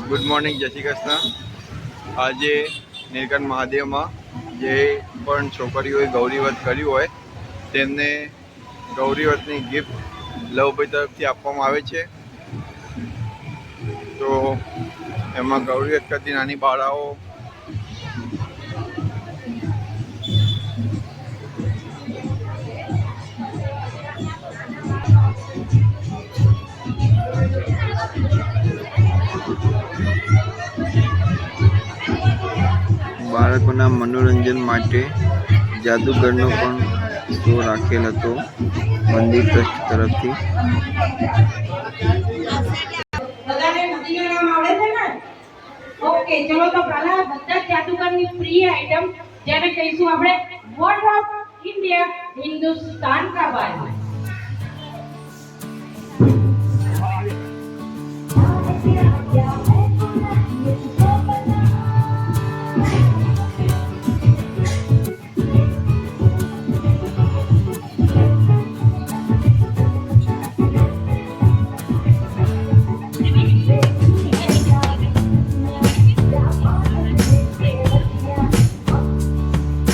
Good morning, જય શ્રી કૃષ્ણ। આજે નીલકંઠ મહાદેવમાં જે પણ છોકરીઓએ ગૌરીવ્રત કર્યું હોય તેમને ગૌરીવ્રતની ગિફ્ટ લવભાઈ તરફથી આપવામાં આવે છે। તો એમાં ગૌરીવ્રત કરતી નાની બાળાઓ બાળકોના મનોરંજન માટે જાદુગરનો પણ શો રાખેલ હતો મંદિર ટ્રસ્ટ તરફથી। ઓકે, ચલો તો પહેલા બધા જાદુગરની ફ્રી આઈટમ જેને કહીશું આપણે વોટ ઓફ ઇન્ડિયા હિન્દુસ્તાન કા બાજ।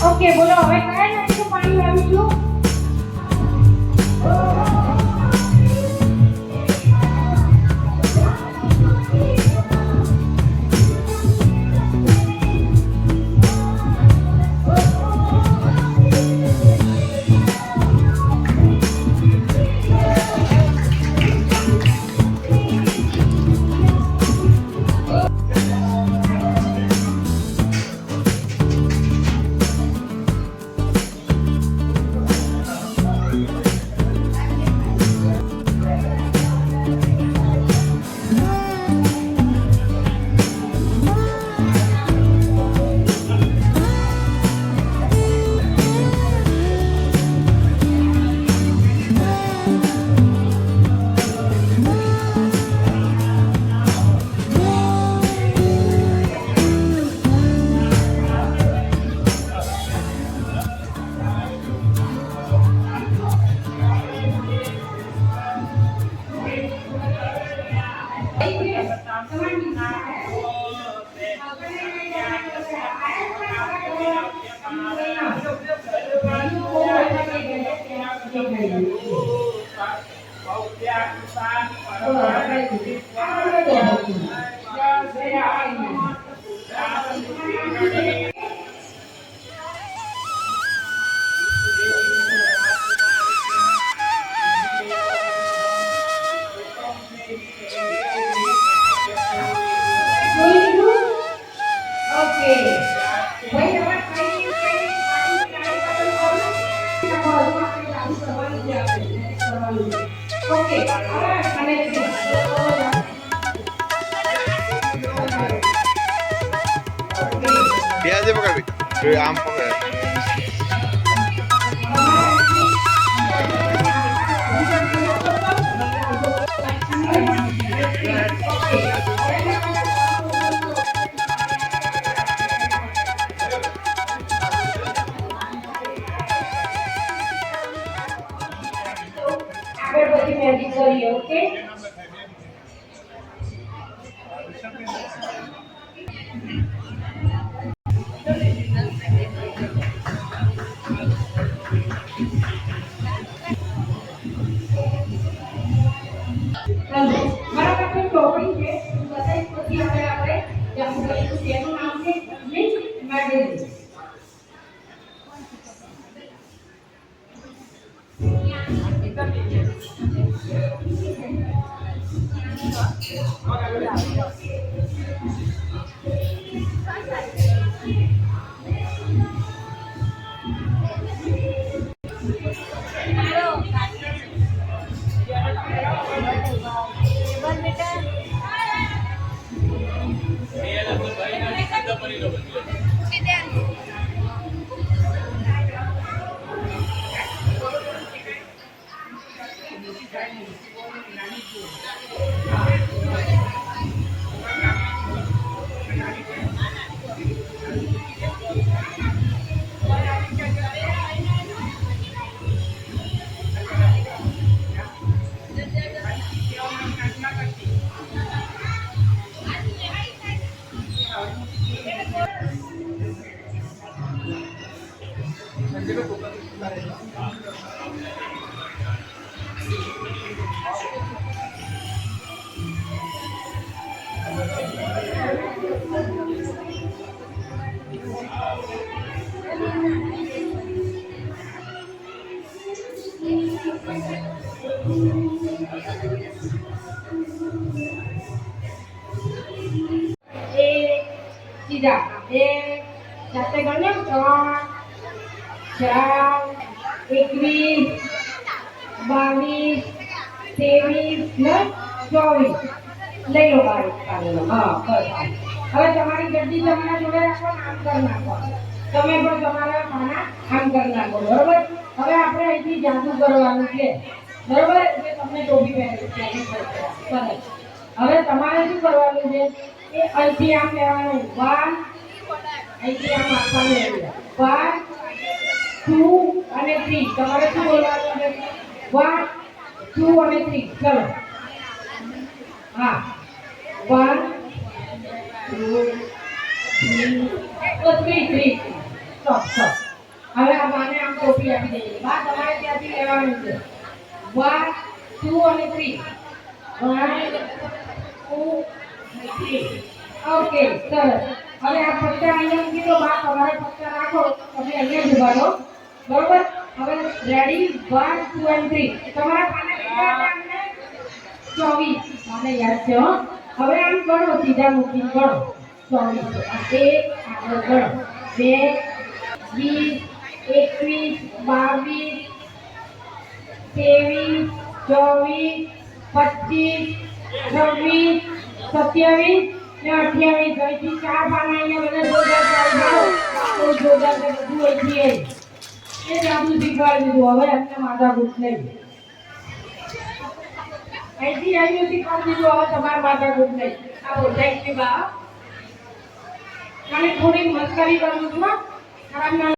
ઓકે, બોલો હવે કયા નદીનું પાણી લાવીશું? प्याज पकड़ बेटा, आम पकड़। આગળ બધી મેજિક કરીએ, ઓકે? બરાબર છે, ટોપી છે બધાય પછી આપણે જામું કરીશું તેનું નામ છે મિલ્ક મેડેલી। સીધા એક જાતે ગણો 3 4 21 22 23 ને 24 લઈ લો બાર કાઢી લો હા બસ હવે તમારી ગદ્દી તમારા જોડે રાખો ને આમ કરી નાખો તમે પણ તમારા પાના આમ કરી નાખો બરોબર હવે આપણે અહીંથી જાદુ કરવાનું છે બરોબર એટલે તમને ટોપી પહેરી છે સરસ હવે તમારે શું કરવાનું છે એ અહીંથી આમ લેવાનું 1 અહીંથી આમ આપવાનું 1 2 અને 3 તમારે શું બોલવાનું છે 1 2 અને 3 ચલો હા 1 2 3 સ્ટોપ હવે આ બાને આમ ટોપી આપી દઈએ બા તમારે ત્યાંથી લેવાનું છે 1 2 અને 3 1 2 3 ઓકે સરસ હવે આ પત્તા અહીંયા મૂકી દો બા તમારે પત્તા રાખો તમે અહીંયા જ ઉભા રહો બરોબર હવે રેડી 1 2 and 3 તમારા પાના કેટલા હતા 24 મને યાદ છે હો હવે આમ ગણો સીધા મૂકીને ગણો 24 એક આગળ ગણો 2 20 21 22 23 24 25 26 27 ને 28 અહીંથી 4 પાના અહીંયા બધા જોરદાર બધું અહીંથી એ જાદુ શીખવાડી દીધું હવે એમને માથાકૂટ નહીં અહીંથી અહીં શીખવાડી દીધું હવે તમારે માથાકૂટ નહીં આ બોલાય છે બા અને થોડી મસ્કરી કરું છું ખરાબ ના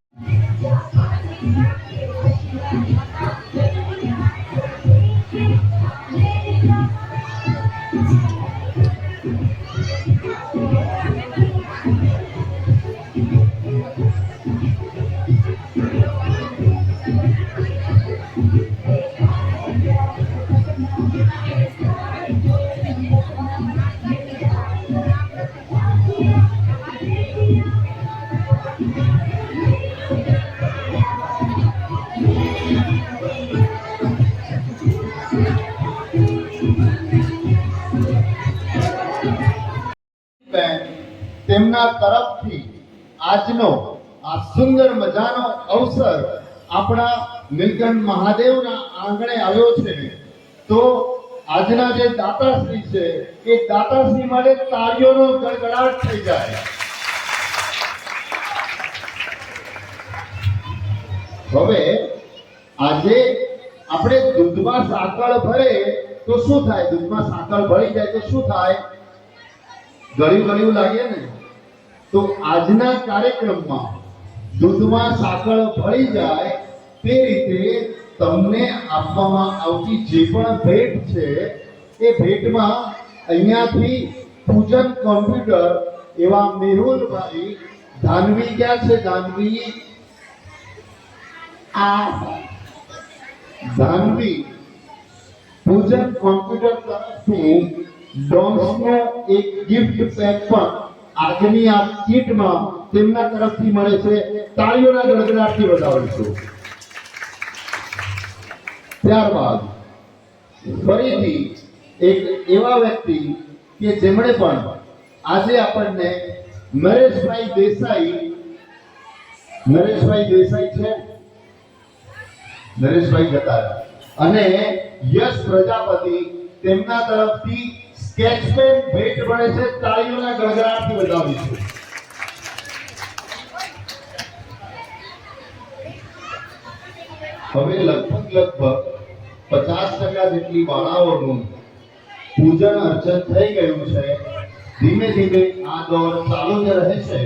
તેમના તરફથી આજનો આ સુંદર મજાનો અવસર આપણા નીલકંઠ મહાદેવના આંગણે આવ્યો છે તો આજના જે દાતાશ્રી છે એ દાતાશ્રી માટે તાળીઓનો ગડગડાટ થઈ જાય હવે આજે આપણે દૂધમાં સાકળ ભરે તો શું થાય દૂધમાં સાકળ ભળી જાય તો શું થાય ગળ્યું લાગે ને તો આજના કાર્યક્રમમાં દૂધમાં સાકળ ભળી જાય તે રીતે તમને આપવામાં આવતી જે પણ ભેટ છે એ ભેટમાં અહીંયાથી પૂજન કોમ્પ્યુટર એવા મેહુલભાઈ ધાનવી ક્યાં છે ધાનવી આ ધાનવી પૂજન કોમ્પ્યુટર તરફથી ડોમ્સનો એક ગિફ્ટ પેક પણ આજની આ કીટમાં તેમના તરફથી મળે છે તાળીઓના ગડગડાટથી વધાવીશું ત્યારબાદ ફરીથી એક એવા વ્યક્તિ કે જેમણે પણ આજે આપણને નરેશભાઈ દેસાઈ છે નરેશભાઈ જતા અને યશ પ્રજાપતિ તેમના તરફથી સ્કેચ પેન ભેટ મળે છે તાળીઓના ગડગડાટથી વધાવીશું હવે લગભગ 50% જેટલી બાળાઓનું પૂજન અર્ચન થઈ ગયું છે ધીમે ધીમે આ દોર ચાલુ જ રહે છે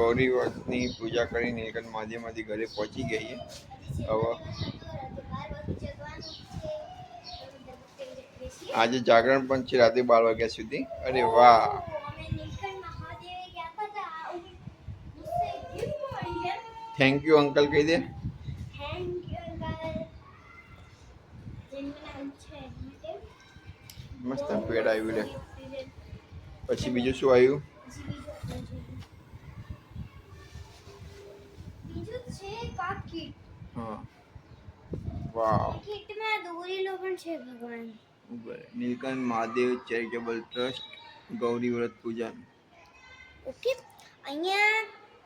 ગૌરી વ્રતની પૂજા કરી નીલકંઠ મહાદેવમાંથી ઘરે પહોંચી ગઈએ. હવે આજે જાગરણ પણ છે રાતે 12 વાગ્યા સુધી. અરે વાહ, થેન્ક યુ અંકલ કહી દે. મસ્ત પેડ આવ્યું લે. પછી બીજું શું આવ્યું? બીજું છે કાકીટ. હા, વાવ. કીટમાં દોરેલો પણ છે ભગવાન. નીલકંઠ મહાદેવ ચેરિટેબલ ટ્રસ્ટ ગૌરી વ્રત પૂજન. ઓકે, અહીંયા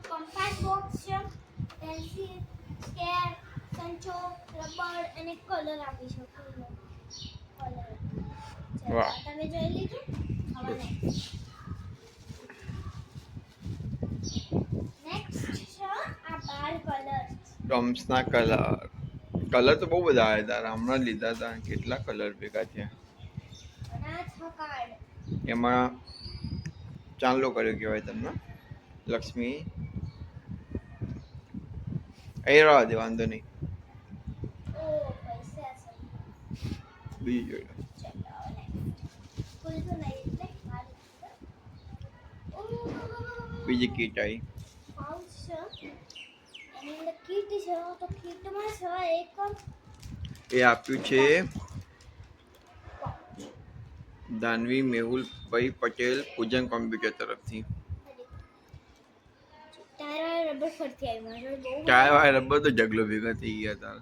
કમ્પાસ બોક્સ છે, પેન્સિલ, સ્કેલ, સંચો, રબર અને કલર આપી શકો. કલર. વાહ. તમે જોઈ લીધું? હવે નેક્સ્ટ છે આ 12 કલર. ડોમ્સના કલર તો બહુ બધા આવ્યા હતા. હમણાં જ લીધા હતા. કેટલા કલર ભેગા થયા. અને આ 6 કાર્ડ. એમાં ચાંદલો કર્યો કહેવાય તમને. લક્ષ્મી અહીં રહેવા દે, વાંધો નહીં. ઓ પૈસા છે. બીજું જોઈ લો. ચલો ફૂલ તો નહીં એટલે ખાલી. ઓ બીજી કીટ આવી. પાઉચ છે. એની અંદર કીટ છે તો કીટમાં છે એક એ આપ્યું છે દાનવી મેહુલભાઈ પટેલ પૂજન કોમ્પ્યુટર તરફથી. તારા રબર ફરતી આવી મારો બહુ ટાયર વાળા રબર તો જગલો ભેગા થઈ ગયા હતા.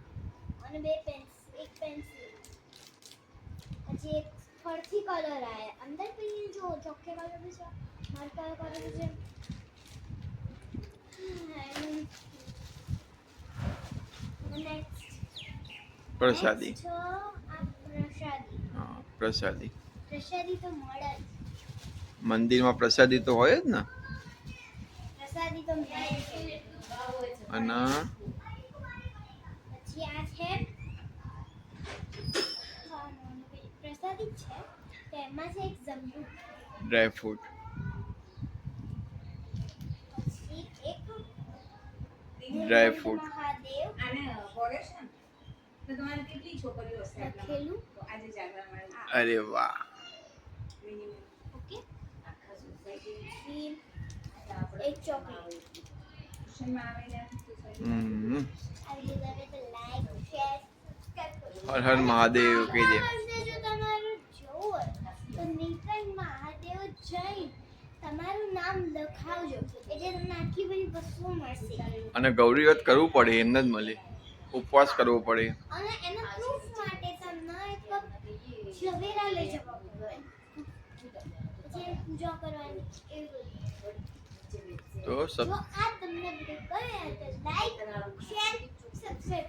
અને બે પેન્સિલ એક પેન્સિલ પછી એક ફરતી કલર આયા અંદર પેલી જો ચોકે કલર બી છે માર્કર કલર બી છે પ્રસાદી. પ્રસાદી હા, પ્રસાદી. પ્રસાદી તો મળે જ. મંદિરમાં પ્રસાદી તો હોય જ ને. પ્રસાદી તો મળે જ. અને પછી આ છે પ્રસાદી જ છે તો એમાં છે એક જંબુ ડ્રાયફ્રૂટ. પછી એક ડ્રાયફ્રૂટ. મહાદેવ આને હોરે છે ને તો તમારે કેટલી છોકરીઓ હશે આટલા લખેલું તો આજે જાગરણ માં અરે વાહ. મિનિમમ ઓકે આખા સોસાયટી પછી એક ચોકલેટ ટ્યુશનમાં આવે ને સોસાયટી હમ. આવી રીતે તમે તો લાઈક શેર સબસ્ક્રાઇબ કરો હર હર મહાદેવ કહી દે. જો તમારું જોવું હોય તો નીલકંઠ મહાદેવ જઈ તમારું નામ લખાવજો એટલે તમને આટલી બધી વસ્તુઓ મળશે અને ગૌરી વ્રત કરવું પડે, એમને જ મળે. ઉપવાસ કરવો પડે. અને એના પ્રૂફ માટે તમને એક ઝવેરા લઈ જવા પડે પછી પૂજા કરવાની એવી બધી તો જો આ તમને વિડીયો ગમે તો લાઈક શેર સબસ્ક્રાઇબ